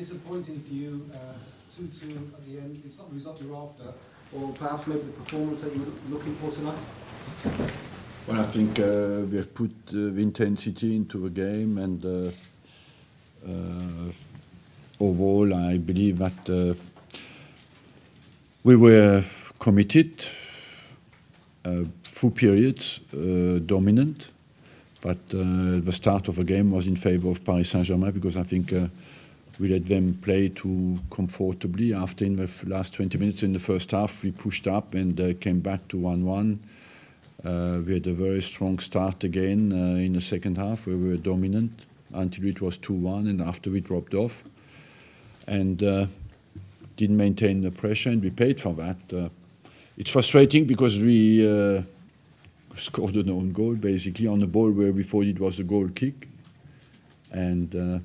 disappointing for you, 2-2 at the end. It's not the result you're after, or perhaps maybe the performance that you were looking for tonight? Well, I think we have put the intensity into the game, and overall, I believe that we were committed, full periods, dominant, but the start of the game was in favor of Paris Saint-Germain, because I think we let them play too comfortably. After, in the last 20 minutes in the first half, we pushed up and came back to 1-1. We had a very strong start again in the second half, where we were dominant until it was 2-1, and after we dropped off and didn't maintain the pressure, and we paid for that. It's frustrating because we scored an own goal basically on a ball where we thought it was a goal kick, and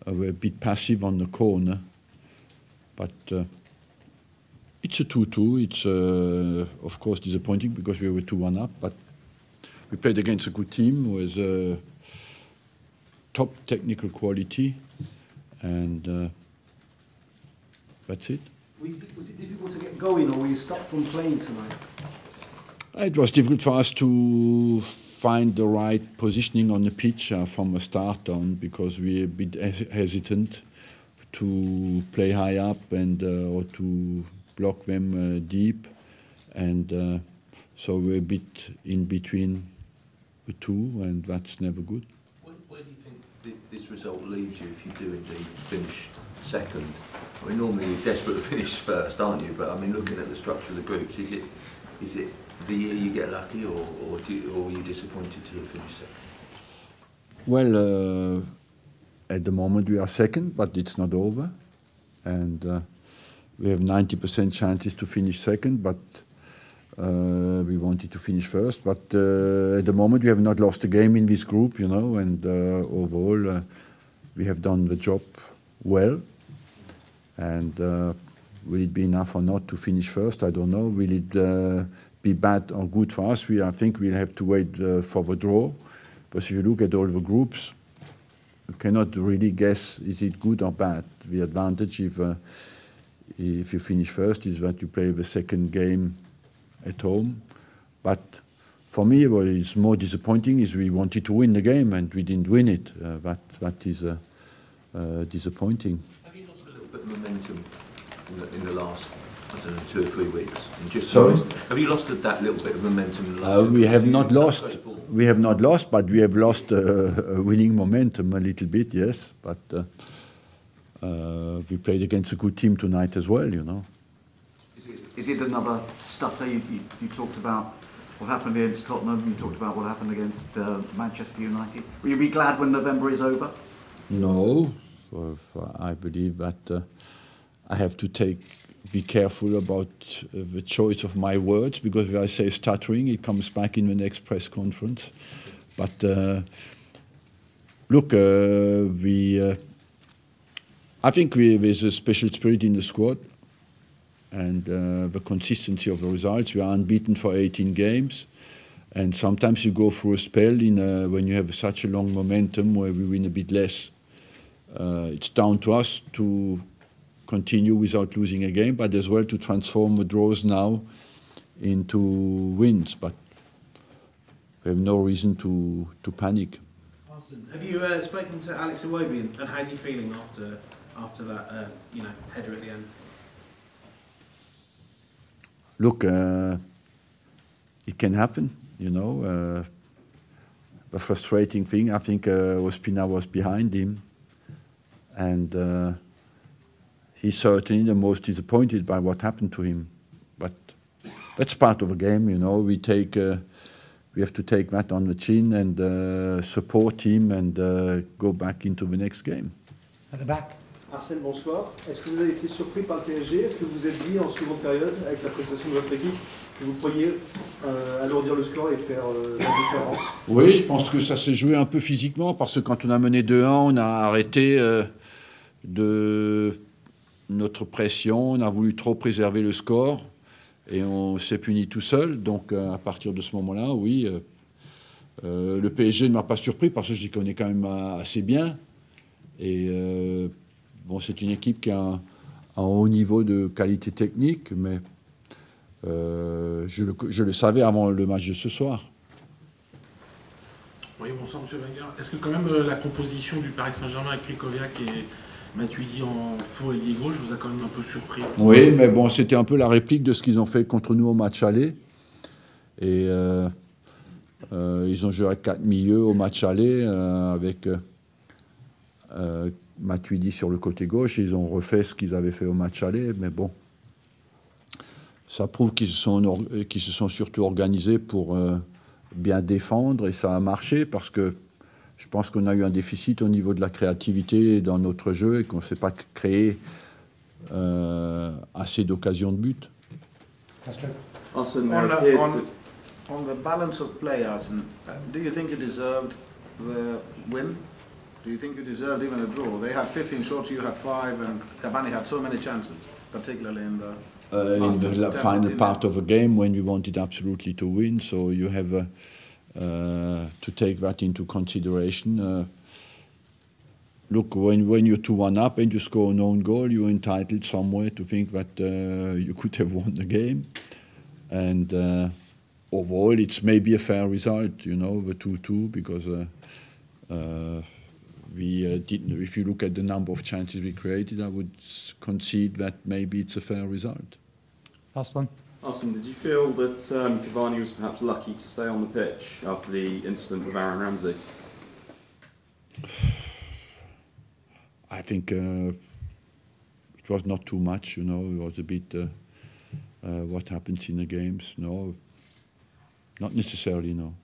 we're a bit passive on the corner, but it's a 2-2. It's of course disappointing because we were 2-1 up, but we played against a good team with top technical quality, and that's it. Was it difficult to get going, or were you stuck from playing tonight? It was difficult for us to find the right positioning on the pitch from the start on, because we were a bit hesitant to play high up and or to block them deep, and so we're a bit in between the two, and that's never good. Where do you think this result leaves you if you do indeed finish second? I mean, normally you're desperate to finish first, aren't you? But I mean, looking at the structure of the groups, is it the year you get lucky, or are you disappointed to have finished second? Well, at the moment we are second, but it's not over, and we have 90% chances to finish second, but we wanted to finish first. But at the moment we have not lost a game in this group, you know, and overall we have done the job well. And will it be enough or not to finish first? I don't know. Will it be bad or good for us? I think we'll have to wait for the draw. But if you look at all the groups, you cannot really guess is it good or bad. The advantage if you finish first is that you play the second game at home. But for me, what is more disappointing is we wanted to win the game and we didn't win it. That is disappointing. Momentum in the last, I don't know, 2 or 3 weeks. And just Sorry? Have you lost that little bit of momentum in the last 2 we weeks? have not lost. We have not lost, but we have lost winning momentum a little bit, yes. But we played against a good team tonight as well, you know. Is it another stutter? You talked about what happened against Tottenham. You talked about what happened against Manchester United. Will you be glad when November is over? No. I believe that I have to be careful about the choice of my words, because if I say stuttering, it comes back in the next press conference. But look, I think there's a special spirit in the squad, and the consistency of the results. We are unbeaten for 18 games, and sometimes you go through a spell when you have such a long momentum where we win a bit less. It's down to us to continue without losing a game, but as well to transform the draws now into wins. But we have no reason to panic. Arsene, have you spoken to Alex Iwobi, and how's he feeling after that header at the end? Look, it can happen, you know. The frustrating thing, I think, Ospina was behind him. And he's certainly the most disappointed by what happened to him. But that's part of the game, you know. We have to take that on the chin and support him and go back into the next game. At the back. Arsène, bonsoir. Est-ce que vous avez été surpris par le PSG? Est-ce que vous vous êtes dit en seconde période, avec la prestation de votre équipe, que vous pourriez alourdir le score et faire la différence? Oui, je pense que ça s'est joué un peu physiquement, parce que quand on a mené 2-1, on a arrêté de notre pression, on a voulu trop préserver le score et on s'est puni tout seul. Donc à partir de ce moment-là, oui, le PSG ne m'a pas surpris parce que je les connais quand même assez bien. Et bon, c'est une équipe qui a un haut niveau de qualité technique, mais je le savais avant le match de ce soir. Oui, bonsoir M. Wenger. Est-ce que quand même la composition du Paris Saint-Germain avec Krikoviak et Matuidi en faux ailier gauche vous a quand même un peu surpris? Oui, mais bon, c'était un peu la réplique de ce qu'ils ont fait contre nous au match aller. Et ils ont joué à 4 milieux au match aller avec Matuidi sur le côté gauche. Ils ont refait ce qu'ils avaient fait au match aller, mais bon. Ça prouve qu'ils se sont surtout organisés pour bien défendre, et ça a marché parce que je pense qu'on a eu un déficit au niveau de la créativité dans notre jeu et qu'on ne s'est pas créé assez d'occasions de but. Arsene, on the balance of play, Arsene, do you think you deserved the win? Do you think you deserved even a draw? They had 15 shots, you had 5, and Cavani had so many chances, particularly in the final part of a game when we wanted absolutely to win, so you have to take that into consideration. Look, when you're 2-1 up and you score an own goal, you're entitled somewhere to think that you could have won the game. And overall, it's maybe a fair result, you know, the 2-2, because we didn't. If you look at the number of chances we created, I would concede that maybe it's a fair result. Last one. Arsene, did you feel that Cavani was perhaps lucky to stay on the pitch after the incident with Aaron Ramsey? I think it was not too much, you know. It was a bit what happens in the games. No, not necessarily, no.